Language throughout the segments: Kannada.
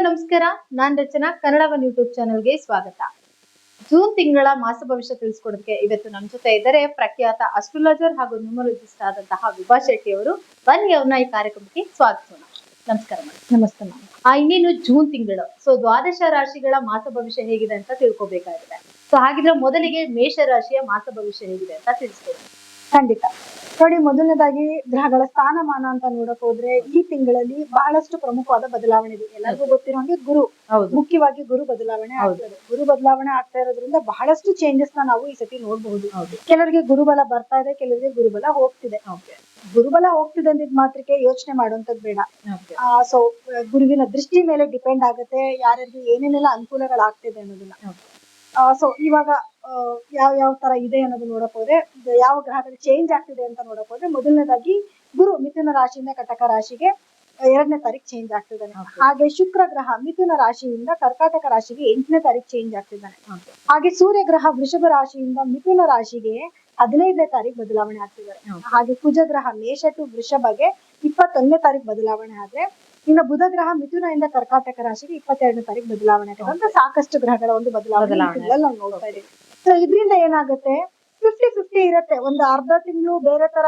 ನಮಸ್ಕಾರ, ನಾನ್ ರಚನಾ. ಕನ್ನಡ ಒನ್ ಯೂಟ್ಯೂಬ್ ಚಾನೆಲ್ಗೆ ಸ್ವಾಗತ. ಜೂನ್ ತಿಂಗಳ ಮಾಸ ಭವಿಷ್ಯ ತಿಳಿಸ್ಕೊಡೋದಕ್ಕೆ ಇವತ್ತು ನಮ್ಮ ಜೊತೆ ಇದ್ದಾರೆ ಪ್ರಖ್ಯಾತ ಅಸ್ಟ್ರಾಲಜರ್ ಹಾಗೂ ನ್ಯೂಮರಾಲಜಿಸ್ಟ್ ಆದಂತಹ ವಿಭಾ ಶೆಟ್ಟಿ ಅವರು. ಬನ್ನಿ ಅವ್ರನ್ನ ಈ ಕಾರ್ಯಕ್ರಮಕ್ಕೆ ಸ್ವಾಗತಿಸೋಣ. ನಮಸ್ಕಾರ ಮೇಡಮ್. ನಮಸ್ತೆ ಮ್ಯಾಮ್. ಇನ್ನೇನು ಜೂನ್ ತಿಂಗಳು, ಸೊ ದ್ವಾದಶ ರಾಶಿಗಳ ಮಾಸ ಭವಿಷ್ಯ ಹೇಗಿದೆ ಅಂತ ತಿಳ್ಕೊಬೇಕಾಗಿದೆ. ಸೊ ಹಾಗಿದ್ರೆ ಮೊದಲಿಗೆ ಮೇಷ ರಾಶಿಯ ಮಾಸ ಭವಿಷ್ಯ ಹೇಗಿದೆ ಅಂತ ತಿಳಿಸ್ಕೊಡಿ. ಖಂಡಿತ. ನೋಡಿ, ಮೊದಲನೇದಾಗಿ ಗ್ರಹಗಳ ಸ್ಥಾನಮಾನ ಅಂತ ನೋಡಕ್ ಹೋದ್ರೆ ಈ ತಿಂಗಳಲ್ಲಿ ಬಹಳಷ್ಟು ಪ್ರಮುಖವಾದ ಬದಲಾವಣೆ ಇದೆ. ಎಲ್ಲರಿಗೂ ಗೊತ್ತಿರೋ ಹಾಗೆ ಮುಖ್ಯವಾಗಿ ಗುರು ಬದಲಾವಣೆ ಆಗ್ತದೆ. ಗುರು ಬದಲಾವಣೆ ಆಗ್ತಾ ಇರೋದ್ರಿಂದ ಬಹಳಷ್ಟು ಚೇಂಜಸ್ ನಾವು ಈ ಸತಿ ನೋಡಬಹುದು. ಕೆಲವರಿಗೆ ಗುರುಬಲ ಬರ್ತಾ ಇದೆ, ಕೆಲವರಿಗೆ ಗುರುಬಲ ಹೋಗ್ತಿದೆ. ಗುರುಬಲ ಹೋಗ್ತಿದೆ ಅಂದಿದ್ ಮಾತ್ರಕ್ಕೆ ಯೋಚನೆ ಮಾಡುವಂತದ್ದು ಬೇಡ. ಸೊ ಗುರುವಿನ ದೃಷ್ಟಿ ಮೇಲೆ ಡಿಪೆಂಡ್ ಆಗುತ್ತೆ ಯಾರ್ಯಾರಿಗೆ ಏನೇನೆಲ್ಲ ಅನುಕೂಲಗಳಾಗ್ತಿದೆ ಅನ್ನೋದನ್ನ. ಸೊ ಇವಾಗ ಯಾವ ತರ ಇದೆ ಅನ್ನೋದು ನೋಡಕ್ ಹೋದ್ರೆ, ಯಾವ ಗ್ರಹಗಳು ಚೇಂಜ್ ಆಗ್ತಿದೆ ಅಂತ ನೋಡಕ್ ಹೋದ್ರೆ, ಮೊದಲನೇದಾಗಿ ಗುರು ಮಿಥುನ ರಾಶಿಯಿಂದ ಕಟಕ ರಾಶಿಗೆ 2ನೇ ತಾರೀಕು ಚೇಂಜ್ ಆಗ್ತಿದ್ದಾನೆ. ಹಾಗೆ ಶುಕ್ರ ಗ್ರಹ ಮಿಥುನ ರಾಶಿಯಿಂದ ಕರ್ಕಾಟಕ ರಾಶಿಗೆ 8ನೇ ತಾರೀಕು ಚೇಂಜ್ ಆಗ್ತಿದ್ದಾನೆ. ಹಾಗೆ ಸೂರ್ಯ ಗ್ರಹ ವೃಷಭ ರಾಶಿಯಿಂದ ಮಿಥುನ ರಾಶಿಗೆ 15ನೇ ತಾರೀಕು ಬದಲಾವಣೆ ಆಗ್ತಿದ್ದಾರೆ. ಹಾಗೆ ಕುಜ ಗ್ರಹ ಮೇಷ ಟು ವೃಷಭಗೆ 21ನೇ ತಾರೀಕು ಬದಲಾವಣೆ ಆದ್ರೆ, ಇನ್ನು ಬುಧ ಗ್ರಹ ಮಿಥುನ ಇಂದ ಕರ್ಕಾಟಕ ರಾಶಿಗೆ 22ನೇ ತಾರೀಕು ಬದಲಾವಣೆ ಆಗುತ್ತೆ. ಸಾಕಷ್ಟು ಗ್ರಹಗಳ ಒಂದು ಬದಲಾವಣೆ ನಾವು ನೋಡ್ತಾ ಇದೀವಿ. ಸೊ ಇದರಿಂದ ಏನಾಗುತ್ತೆ, 50-50 ಇರುತ್ತೆ. ಒಂದು ಅರ್ಧ ತಿಂಗಳು ಬೇರೆ ತರ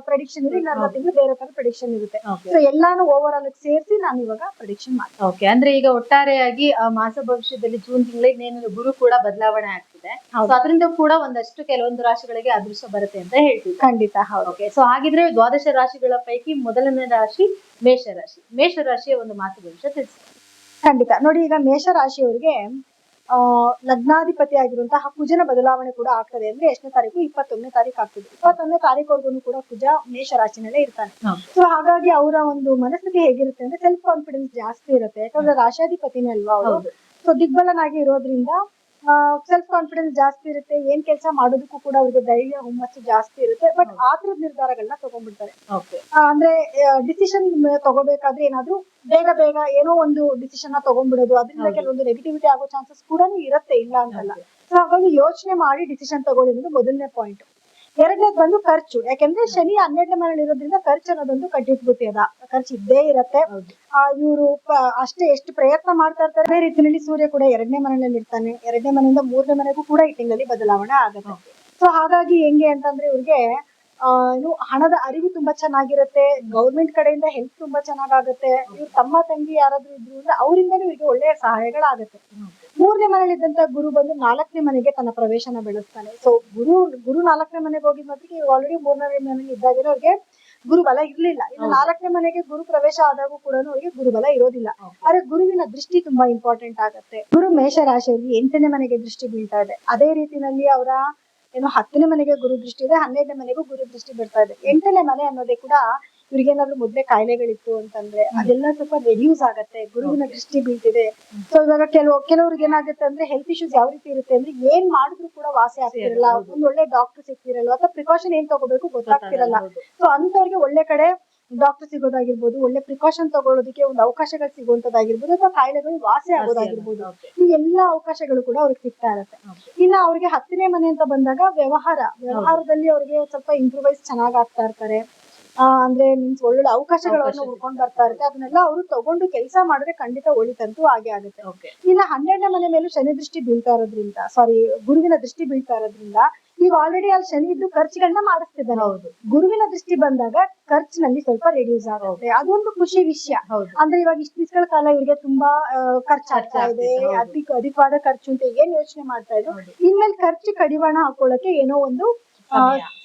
ಪ್ರೆಡಿಕ್ಷನ್ ಇರುತ್ತೆ, ಇನ್ನು ಅರ್ಧ ತಿಂಗಳು ಬೇರೆ ತರ ಪ್ರೆಡಿಕ್ಷನ್ ಇರುತ್ತೆ. ಸೊ ಎಲ್ಲಾನು ಓವರ್ ಆಲ್ ಸೇರಿಸಿ ನಾನು ಇವಾಗ ಪ್ರೆಡಿಕ್ಷನ್ ಮಾಡ್ತೀನಿ. ಓಕೆ, ಅಂದ್ರೆ ಈಗ ಒಟ್ಟಾರೆಯಾಗಿ ಮಾಸ ಭವಿಷ್ಯದಲ್ಲಿ ಜೂನ್ ತಿಂಗಳಿಗೆ ಗುರು ಕೂಡ ಬದಲಾವಣೆ ಆಗ್ತಿದೆ. ಅದರಿಂದ ಕೂಡ ಒಂದಷ್ಟು ಕೆಲವೊಂದು ರಾಶಿಗಳಿಗೆ ಅದೃಷ್ಟ ಬರುತ್ತೆ ಅಂತ ಹೇಳ್ತೀವಿ. ಖಂಡಿತ. ಓಕೆ, ಸೊ ಹಾಗಿದ್ರೆ ದ್ವಾದಶ ರಾಶಿಗಳ ಪೈಕಿ ಮೊದಲನೇ ರಾಶಿ ಮೇಷರಾಶಿ. ಮೇಷರಾಶಿಯ ಒಂದು ಮಾಸ ಭವಿಷ್ಯ ತಿಳಿಸಿ. ಖಂಡಿತ. ನೋಡಿ, ಈಗ ಮೇಷರಾಶಿಯವರಿಗೆ ಲಗ್ನಾಧಿಪತಿ ಆಗಿರುವಂತಹ ಕುಜನ ಬದಲಾವಣೆ ಕೂಡ ಆಗ್ತದೆ. ಅಂದ್ರೆ ಎಷ್ಟನೇ ತಾರೀಕು? 21ನೇ ತಾರೀಕು ಆಗ್ತದೆ. 21ನೇ ತಾರೀಕುವರೆಗೂ ಕೂಡ ಕುಜ ಮೇಷ ರಾಶಿನಲ್ಲೇ ಇರ್ತಾನೆ. ಸೊ ಹಾಗಾಗಿ ಅವರ ಒಂದು ಮನಸ್ಥಿತಿ ಹೇಗಿರುತ್ತೆ ಅಂದ್ರೆ ಸೆಲ್ಫ್ ಕಾನ್ಫಿಡೆನ್ಸ್ ಜಾಸ್ತಿ ಇರುತ್ತೆ. ಯಾಕಂದ್ರೆ ರಾಶಾಧಿಪತಿನೇ ಅಲ್ವಾ ಅವರು. ಸೊ ದಿಗ್ಬಲನಾಗಿ ಇರೋದ್ರಿಂದ ಸೆಲ್ಫ್ ಕಾನ್ಫಿಡೆನ್ಸ್ ಜಾಸ್ತಿ ಇರುತ್ತೆ. ಏನ್ ಕೆಲಸ ಮಾಡೋದಕ್ಕೂ ಕೂಡ ಅವ್ರಿಗೆ ಧೈರ್ಯ ಹುಮ್ಮಸ್ಸು ಜಾಸ್ತಿ ಇರುತ್ತೆ. ಬಟ್ ಆತರದ ನಿರ್ಧಾರಗಳನ್ನ ತಗೊಂಡ್ಬಿಡ್ತಾರೆ. ಅಂದ್ರೆ ಡಿಸಿಷನ್ ತಗೋಬೇಕಾದ್ರೆ ಏನಾದ್ರು ಬೇಗ ಏನೋ ಒಂದು ಡಿಸಿಷನ್ ನ ತಗೊಂಡ್ಬಿಡೋದು, ಅದರಿಂದ ಕೆಲವೊಂದು ನೆಗೆಟಿವಿಟಿ ಆಗೋ ಚಾನ್ಸಸ್ ಕೂಡ ಇರುತ್ತೆ, ಇಲ್ಲ ಅಂತಲ್ಲ. ಸೊ ಹಾಗಾಗಿ ಯೋಚನೆ ಮಾಡಿ ಡಿಸಿಷನ್ ತಗೊಳ್ಳೋದು ಮೊದಲನೇ ಪಾಯಿಂಟ್. ಎರಡನೇದು ಬಂದು ಖರ್ಚು. ಯಾಕಂದ್ರೆ ಶನಿ 12ನೇ ಮನೇಲಿ ಇರೋದ್ರಿಂದ ಖರ್ಚು ಅನ್ನೋದೊಂದು ಕಟ್ಟಿಟ್ಬಿಟ್ಟಿ ಅದ ಖರ್ಚು ಇದ್ದೇ ಇರತ್ತೆ. ಇವರು ಅಷ್ಟೇ ಎಷ್ಟು ಪ್ರಯತ್ನ ಮಾಡ್ತಾ ಇರ್ತಾರೆ. ಅದೇ ರೀತಿಯಲ್ಲಿ ಸೂರ್ಯ ಕೂಡ 2ನೇ ಮನೆಯಲ್ಲಿ ಇರ್ತಾನೆ. 2ನೇ ಮನೆಯಿಂದ 3ನೇ ಮನೆಗೂ ಕೂಡ ಈ ತಿಂಗಳಲ್ಲಿ ಬದಲಾವಣೆ ಆಗುತ್ತೆ. ಸೊ ಹಾಗಾಗಿ ಹೆಂಗೆ ಅಂತಂದ್ರೆ ಇವ್ರಿಗೆ ಹಣದ ಅರಿವು ತುಂಬಾ ಚೆನ್ನಾಗಿರುತ್ತೆ. ಗೌರ್ಮೆಂಟ್ ಕಡೆಯಿಂದ ಹೆಲ್ಪ್ ತುಂಬಾ ಚೆನ್ನಾಗಾಗುತ್ತೆ. ಇವ್ರು ತಮ್ಮ ತಂಗಿ ಯಾರಾದ್ರೂ ಇದ್ರು ಅಂದ್ರೆ ಅವರಿಂದನೂ ಇವ್ರಿಗೆ ಒಳ್ಳೆಯ ಸಹಾಯಗಳಾಗುತ್ತೆ. 3ನೇ ಮನೇಲಿ ಇದ್ದಂತ ಗುರು ಬಂದು 4ನೇ ಮನೆಗೆ ತನ್ನ ಪ್ರವೇಶನ ಬೆಳೆಸ್ತಾನೆ. ಸೊ ಗುರು 4ನೇ ಮನೆಗೆ ಹೋಗಿದ್ ಮಾತ್ರಕ್ಕೆ ಇವ್ರು ಆಲ್ರೆಡಿ 3ನೇ ಮನೆಗೆ ಇದ್ದಾಗಿರೋ ಅವ್ರಿಗೆ ಗುರುಬಲ ಇರ್ಲಿಲ್ಲ. ಇನ್ನು 4ನೇ ಮನೆಗೆ ಗುರು ಪ್ರವೇಶ ಆದಾಗೂ ಕೂಡ ಅವ್ರಿಗೆ ಗುರುಬಲ ಇರೋದಿಲ್ಲ. ಆದ್ರೆ ಗುರುವಿನ ದೃಷ್ಟಿ ತುಂಬಾ ಇಂಪಾರ್ಟೆಂಟ್ ಆಗುತ್ತೆ. ಗುರು ಮೇಷ ರಾಶಿಯಲ್ಲಿ 8ನೇ ಮನೆಗೆ ದೃಷ್ಟಿ ಬೀಳ್ತಾ ಇದೆ. ಅದೇ ರೀತಿನಲ್ಲಿ ಅವರ 10ನೇ ಮನೆಗೆ ಗುರು ದೃಷ್ಟಿ ಇದೆ, 12ನೇ ಮನೆಗೂ ಗುರು ದೃಷ್ಟಿ ಬರ್ತಾ ಇದೆ. 8ನೇ ಮನೆ ಅನ್ನೋದೇ ಕೂಡ ಇವ್ರಿಗೇನಾದ್ರು ಮೊದ್ಲೇ ಕಾಯಿಲೆಗಳಿತ್ತು ಅಂತಂದ್ರೆ ಅದೆಲ್ಲ ಸ್ವಲ್ಪ ರೆಡ್ಯೂಸ್ ಆಗತ್ತೆ. ಗುರುವಿನ ದೃಷ್ಟಿ ಬೀಳ್ತಿದೆ. ಸೊ ಇವಾಗ ಕೆಲವ್ರಿಗೆ ಏನಾಗುತ್ತೆ ಅಂದ್ರೆ ಹೆಲ್ತ್ ಇಶ್ಯೂಸ್ ಯಾವ ರೀತಿ ಇರುತ್ತೆ ಅಂದ್ರೆ ಏನ್ ಮಾಡಿದ್ರು ಕೂಡ ವಾಸಿ ಆಗ್ತಿರಲ್ಲ, ಒಂದ್ ಒಳ್ಳೆ ಡಾಕ್ಟರ್ ಸಿಗ್ತಿರಲ್ಲ, ಅಥವಾ ಪ್ರಿಕಾಷನ್ ಏನ್ ತಗೋಬೇಕು ಗೊತ್ತಾಗ್ತಿರಲ್ಲ. ಸೊ ಅಂತವ್ರಿಗೆ ಒಳ್ಳೆ ಕಡೆ ಡಾಕ್ಟರ್ ಸಿಗೋದಾಗಿರ್ಬೋದು, ಒಳ್ಳೆ ಪ್ರಿಕಾಷನ್ ತಗೊಳ್ಳೋದಕ್ಕೆ ಒಂದು ಅವಕಾಶಗಳು ಸಿಗುವಂತದ್ದಾಗಿರ್ಬೋದು, ಅಥವಾ ಕಾಯಿಲೆಗಳು ವಾಸಿ ಆಗೋದಾಗಿರ್ಬೋದು, ಈ ಎಲ್ಲಾ ಅವಕಾಶಗಳು ಕೂಡ ಅವ್ರಿಗೆ ಸಿಗ್ತಾ ಇರತ್ತೆ. ಇನ್ನ ಅವ್ರಿಗೆ 10ನೇ ಮನೆ ಅಂತ ಬಂದಾಗ ವ್ಯವಹಾರದಲ್ಲಿ ಅವ್ರಿಗೆ ಸ್ವಲ್ಪ ಇಂಪ್ರೂವೈಸ್ ಚೆನ್ನಾಗ್ ಆಗ್ತಾ ಇರ್ತಾರೆ. ಅಂದ್ರೆ ಮೀನ್ಸ್ ಒಳ್ಳೊಳ್ಳೆ ಅವಕಾಶಗಳನ್ನು ಹುಡ್ಕೊಂಡ್ ಬರ್ತಾ ಇರುತ್ತೆ. ಅದನ್ನೆಲ್ಲ ಅವರು ತಗೊಂಡು ಕೆಲಸ ಮಾಡಿದ್ರೆ ಖಂಡಿತ ಒಳಿತಂತೂ ಹಾಗೆ ಆಗುತ್ತೆ. ಇನ್ನ 12ನೇ ಮನೆ ಮೇಲೂ ಶನಿ ದೃಷ್ಟಿ ಬೀಳ್ತಾ ಇರೋದ್ರಿಂದ, ಗುರುವಿನ ದೃಷ್ಟಿ ಬೀಳ್ತಾ ಇರೋದ್ರಿಂದ ಈಗ ಆಲ್ರೆಡಿ ಅಲ್ಲಿ ಶನಿ ಇದ್ದು ಖರ್ಚುಗಳನ್ನ ಮಾಡಿಸ್ತಿದ್ದಾನೆ. ಗುರುವಿನ ದೃಷ್ಟಿ ಬಂದಾಗ ಖರ್ಚಿನಲ್ಲಿ ಸ್ವಲ್ಪ ರೆಡ್ಯೂಸ್ ಆಗುತ್ತೆ. ಅದೊಂದು ಖುಷಿ ವಿಷಯ. ಅಂದ್ರೆ ಇವಾಗ ಇಷ್ಟು ದಿವಸಗಳ ಕಾಲ ಇವ್ರಿಗೆ ತುಂಬಾ ಖರ್ಚಾಗ್ತಾ ಇದೆ, ಅಧಿಕವಾದ ಖರ್ಚು ಅಂತ ಏನ್ ಯೋಚನೆ ಮಾಡ್ತಾ ಇದ್ರು, ಇನ್ಮೇಲೆ ಖರ್ಚು ಕಡಿವಾಣ ಹಾಕೊಳ್ಳಕ್ಕೆ ಏನೋ ಒಂದು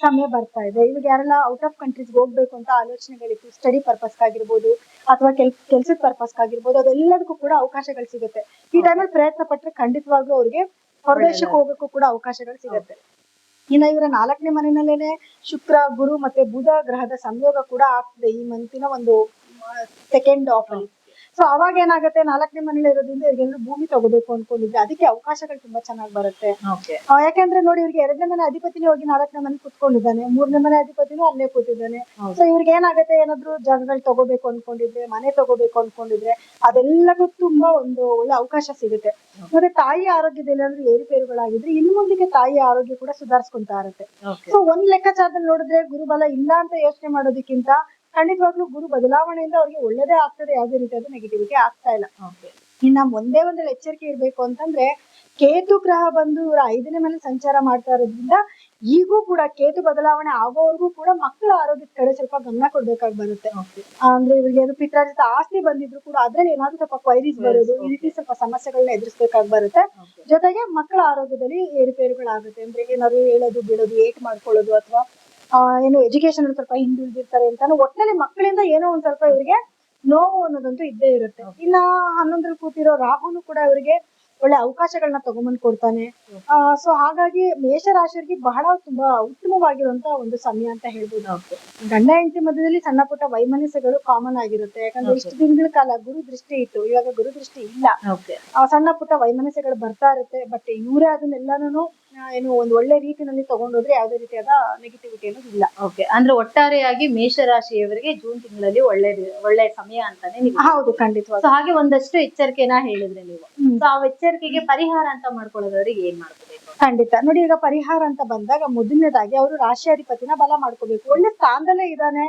ಸಮಯ ಬರ್ತಾ ಇದೆ. ಇವಾಗ ಯಾರೆಲ್ಲ ಔಟ್ ಆಫ್ ಕಂಟ್ರೀಸ್ ಹೋಗ್ಬೇಕು ಅಂತ ಆಲೋಚನೆಗಳಿತ್ತು, ಸ್ಟಡಿ ಪರ್ಪಸ್ ಆಗಿರ್ಬೋದು ಅಥವಾ ಕೆಲ್ಸದ ಪರ್ಪಸ್ ಆಗಿರ್ಬೋದು, ಅದೆಲ್ಲದಕ್ಕೂ ಕೂಡ ಅವಕಾಶಗಳು ಸಿಗುತ್ತೆ. ಈ ಟೈಮಲ್ಲಿ ಪ್ರಯತ್ನ ಪಟ್ರೆ ಖಂಡಿತವಾಗ್ಲೂ ಅವ್ರಿಗೆ ಹೊರದೇಶಕ್ಕೆ ಹೋಗಕ್ಕೂ ಕೂಡ ಅವಕಾಶಗಳು ಸಿಗುತ್ತೆ. ಇನ್ನ ಇವರ 4ನೇ ಮನೆಯಲ್ಲೇನೆ ಶುಕ್ರ, ಗುರು ಮತ್ತೆ ಬುಧ ಗ್ರಹದ ಸಂಯೋಗ ಕೂಡ ಆಗ್ತದೆ ಈ ಮಂತಿನ ಒಂದು ಸೆಕೆಂಡ್ ಆಫ್ ಅಲ್ಲಿ. ಸೊ ಅವಾಗ ಏನಾಗುತ್ತೆ, 4ನೇ ಮನೇಲಿ ಇರೋದ್ರಿಂದ ಇವ್ರಿಗೆಲ್ಲರೂ ಭೂಮಿ ತಗೋಬೇಕು ಅನ್ಕೊಂಡಿದ್ರೆ ಅದಕ್ಕೆ ಅವಕಾಶಗಳು ತುಂಬಾ ಚೆನ್ನಾಗಿ ಬರುತ್ತೆ. ಯಾಕಂದ್ರೆ ನೋಡಿ, ಇವ್ರಿಗೆ 2ನೇ ಮನೆ ಅಧಿಪತಿನೇ ಹೋಗಿ 4ನೇ ಮನೆ ಕುತ್ಕೊಂಡಿದ್ದಾನೆ, 3ನೇ ಮನೆ ಅಧಿಪತಿನೂ ಅಲ್ಲೇ ಕೂತಿದ್ದಾನೆ. ಸೊ ಇವ್ರಿಗೆ ಏನಾಗುತ್ತೆ, ಏನಾದ್ರು ಜಾಗಗಳು ತಗೋಬೇಕು ಅನ್ಕೊಂಡಿದ್ರೆ, ಮನೆ ತಗೋಬೇಕು ಅನ್ಕೊಂಡಿದ್ರೆ ಅದೆಲ್ಲಕ್ಕೂ ತುಂಬಾ ಒಂದು ಒಳ್ಳೆ ಅವಕಾಶ ಸಿಗುತ್ತೆ. ಮತ್ತೆ ತಾಯಿ ಆರೋಗ್ಯದಲ್ಲಿ ಏನಾದ್ರು ಏರುಪೇರುಗಳಾಗಿದ್ರೆ ಇನ್ನು ಮುಂದಕ್ಕೆ ತಾಯಿಯ ಆರೋಗ್ಯ ಕೂಡ ಸುಧಾರಿಸ್ಕೊಂತಾ ಇರುತ್ತೆ. ಸೊ ಒಂದ್ ಲೆಕ್ಕಾಚಾರದಲ್ಲಿ ನೋಡಿದ್ರೆ ಗುರುಬಲ ಇಲ್ಲ ಅಂತ ಯೋಚನೆ ಮಾಡೋದಕ್ಕಿಂತ ಖಂಡಿತವಾಗ್ಲೂ ಗುರು ಬದಲಾವಣೆಯಿಂದ ಅವ್ರಿಗೆ ಒಳ್ಳೇದೇ ಆಗ್ತದೆ. ಯಾವುದೇ ರೀತಿಯಾದ ನೆಗೆಟಿವಿಟಿ ಆಗ್ತಾ ಇಲ್ಲ. ಇನ್ನ ಒಂದೇ ಒಂದ್ರಲ್ಲಿ ಎಚ್ಚರಿಕೆ ಇರ್ಬೇಕು ಅಂತಂದ್ರೆ ಕೇತು ಗ್ರಹ ಬಂದು ಇವ್ರ 5ನೇ ಮನೆ ಸಂಚಾರ ಮಾಡ್ತಾ ಇರೋದ್ರಿಂದ ಈಗೂ ಕೂಡ ಕೇತು ಬದಲಾವಣೆ ಆಗೋವರೆಗೂ ಕೂಡ ಮಕ್ಕಳ ಆರೋಗ್ಯದ ಕಡೆ ಸ್ವಲ್ಪ ಗಮನ ಕೊಡ್ಬೇಕಾಗಿ ಬರುತ್ತೆ. ಅಂದ್ರೆ ಇವ್ರಿಗೆ ಅದು ಪಿತ್ರಾರ್ಜಿತ ಆಸ್ತಿ ಬಂದಿದ್ರು ಕೂಡ ಅದ್ರಲ್ಲಿ ಏನಾದ್ರು ಸ್ವಲ್ಪ ಕ್ವೈರೀಸ್ ಬರೋದು ಈ ರೀತಿ ಸ್ವಲ್ಪ ಸಮಸ್ಯೆಗಳನ್ನ ಎದುರಿಸ್ಬೇಕಾಗಿ ಬರುತ್ತೆ. ಜೊತೆಗೆ ಮಕ್ಕಳ ಆರೋಗ್ಯದಲ್ಲಿ ಏರುಪೇರುಗಳಾಗುತ್ತೆ. ಅಂದ್ರೆ ಏನಾದ್ರು ಹೇಳೋದು ಬಿಡೋದು ಏಟ್ ಮಾಡ್ಕೊಳ್ಳೋದು ಅಥವಾ ಏನು ಎಜುಕೇಶನ್ ಸ್ವಲ್ಪ ಹಿಂದುಳಿದಿರ್ತಾರೆ ಅಂತಾನು ಒಟ್ಟಿನಲ್ಲಿ ಮಕ್ಕಳಿಂದ ಏನೋ ಒಂದ್ ಸ್ವಲ್ಪ ಇವರಿಗೆ ನೋವು ಅನ್ನೋದಂತೂ ಇದ್ದೇ ಇರುತ್ತೆ. ಇನ್ನ 11ರಲ್ಲಿ ಕೂತಿರೋ ರಾಹುನು ಕೂಡ ಇವರಿಗೆ ಒಳ್ಳೆ ಅವಕಾಶಗಳನ್ನ ತಗೊಂಬಂದ್ ಕೊಡ್ತಾನೆ. ಸೊ ಹಾಗಾಗಿ ಮೇಷರಾಶಿಯವರಿಗೆ ಬಹಳ ತುಂಬಾ ಉತ್ತಮವಾಗಿರುವಂತ ಒಂದು ಸಮಯ ಅಂತ ಹೇಳ್ಬೋದು. ಗಂಡ ಹೆಂಡತಿ ಮಧ್ಯದಲ್ಲಿ ಸಣ್ಣ ಪುಟ್ಟ ವೈಮನಸ್ಯಗಳು ಕಾಮನ್ ಆಗಿರುತ್ತೆ. ಯಾಕಂದ್ರೆ ಇಷ್ಟು ದಿನಗಳ ಕಾಲ ಗುರು ದೃಷ್ಟಿ ಇತ್ತು, ಇವಾಗ ಗುರು ದೃಷ್ಟಿ ಇಲ್ಲ. ಸಣ್ಣ ಪುಟ್ಟ ವೈಮನಸ್ಯಗಳು ಬರ್ತಾ ಇರುತ್ತೆ. ಬಟ್ ಇವರೇ ಅದನ್ನೆಲ್ಲಾನು ಏನು ಒಂದ್ ಒಳ್ಳೆ ರೀತಿನಲ್ಲಿ ತಗೊಂಡೋದ್ರೆ ಯಾವ್ದೇ ರೀತಿಯಾದ ನೆಗೆಟಿವಿಟಿ ಅನ್ನೋದು ಇಲ್ಲ. ಅಂದ್ರೆ ಒಟ್ಟಾರೆಯಾಗಿ ಮೇಷರಾಶಿಯವರಿಗೆ ಜೂನ್ ತಿಂಗಳಲ್ಲಿ ಒಳ್ಳೆ ಸಮಯ ಅಂತಾನೆ ನೀವು. ಹೌದು, ಖಂಡಿತವಾಗಿ. ಹಾಗೆ ಒಂದಷ್ಟು ಎಚ್ಚರಿಕೆನ ಹೇಳಿದ್ರೆ ನೀವು. ಸೊ ಆ ಎಚ್ಚರಿಕೆಗೆ ಪರಿಹಾರ ಅಂತ ಮಾಡ್ಕೊಳ್ಳೋದವ್ರಿಗೆ ಏನ್ ಮಾಡ್ಕೋಬೇಕು? ಖಂಡಿತ ನೋಡಿ, ಈಗ ಪರಿಹಾರ ಅಂತ ಬಂದಾಗ ಮೊದಲನೇದಾಗಿ ಅವರು ರಾಶಿಯಾಧಿಪತಿನ ಬಲ ಮಾಡ್ಕೋಬೇಕು. ಒಳ್ಳೆ ಸ್ಥಾನದಲ್ಲೇ ಇದ್ದಾನೆ,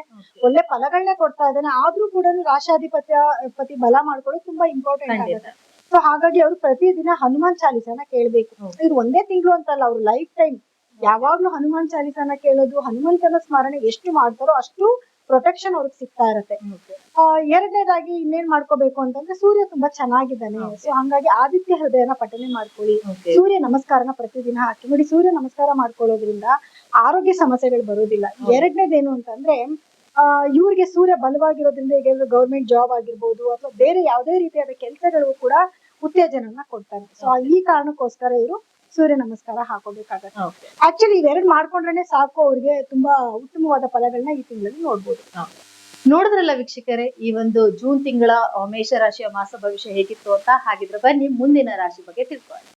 ಒಳ್ಳೆ ಫಲಗಳನ್ನೇ ಕೊಡ್ತಾ ಇದ್ದಾನೆ, ಆದ್ರೂ ಕೂಡ ರಾಶಿಯಾಧಿಪತಿ ಬಲ ಮಾಡ್ಕೊಳ್ಳೋದು ತುಂಬಾ ಇಂಪಾರ್ಟೆಂಟ್ ಆಗುತ್ತೆ. ಸೊ ಹಾಗಾಗಿ ಅವರು ಪ್ರತಿದಿನ ಹನುಮಾನ್ ಚಾಲಿಸನ ಕೇಳ್ಬೇಕು. ಇದು ಒಂದೇ ತಿಂಗಳು ಅಂತಲ್ಲ, ಅವ್ರು ಲೈಫ್ ಟೈಮ್ ಯಾವಾಗ್ಲೂ ಹನುಮಾನ್ ಚಾಲಿಸನ ಕೇಳೋದು, ಹನುಮಂತನ ಸ್ಮರಣೆ ಎಷ್ಟು ಮಾಡ್ತಾರೋ ಅಷ್ಟು ಪ್ರೊಟೆಕ್ಷನ್ ಅವ್ರಿಗೆ ಸಿಗ್ತಾ ಇರತ್ತೆ. ಎರಡನೇದಾಗಿ ಇನ್ನೇನ್ ಮಾಡ್ಕೋಬೇಕು ಅಂತಂದ್ರೆ ಸೂರ್ಯ ತುಂಬಾ ಚೆನ್ನಾಗಿದ್ದಾನೆ. ಸೊ ಹಂಗಾಗಿ ಆದಿತ್ಯ ಹೃದಯನ ಪಠನೆ ಮಾಡ್ಕೊಳ್ಳಿ. ಸೂರ್ಯ ನಮಸ್ಕಾರನ ಪ್ರತಿದಿನ ಹಾಕಿ ನೋಡಿ. ಸೂರ್ಯ ನಮಸ್ಕಾರ ಮಾಡ್ಕೊಳ್ಳೋದ್ರಿಂದ ಆರೋಗ್ಯ ಸಮಸ್ಯೆಗಳು ಬರೋದಿಲ್ಲ. ಎರಡನೇದೇನು ಅಂತಂದ್ರೆ ಇವ್ರಿಗೆ ಸೂರ್ಯ ಬಲವಾಗಿರೋದ್ರಿಂದ ಈಗ ಗೌರ್ಮೆಂಟ್ ಜಾಬ್ ಆಗಿರ್ಬೋದು ಅಥವಾ ಬೇರೆ ಯಾವುದೇ ರೀತಿಯಾದ ಕೆಲಸಗಳಿಗೂ ಕೂಡ ಉತ್ತೇಜನನ ಕೊಡ್ತಾರೆ. ಸೊ ಈ ಕಾರಣಕ್ಕೋಸ್ಕರ ಇವರು ಸೂರ್ಯ ನಮಸ್ಕಾರ ಹಾಕೋಬೇಕಾಗತ್ತೆ. ಆಕ್ಚುಲಿ ಇವೆರಡು ಮಾಡ್ಕೊಂಡ್ರೆ ಸಾಕು, ಅವ್ರಿಗೆ ತುಂಬಾ ಉತ್ತಮವಾದ ಫಲಗಳನ್ನ ಈ ತಿಂಗಳಲ್ಲಿ ನೋಡ್ಬೋದು. ನೋಡಿದ್ರಲ್ಲ ವೀಕ್ಷಕರೇ, ಈ ಒಂದು ಜೂನ್ ತಿಂಗಳ ಮೇಷರಾಶಿಯ ಮಾಸ ಭವಿಷ್ಯ ಹೇಗಿತ್ತು ಅಂತ. ಹಾಗಿದ್ರೆ ಬನ್ನಿ ಮುಂದಿನ ರಾಶಿ ಬಗ್ಗೆ ತಿಳ್ಕೊಳ್ಳೋಣ.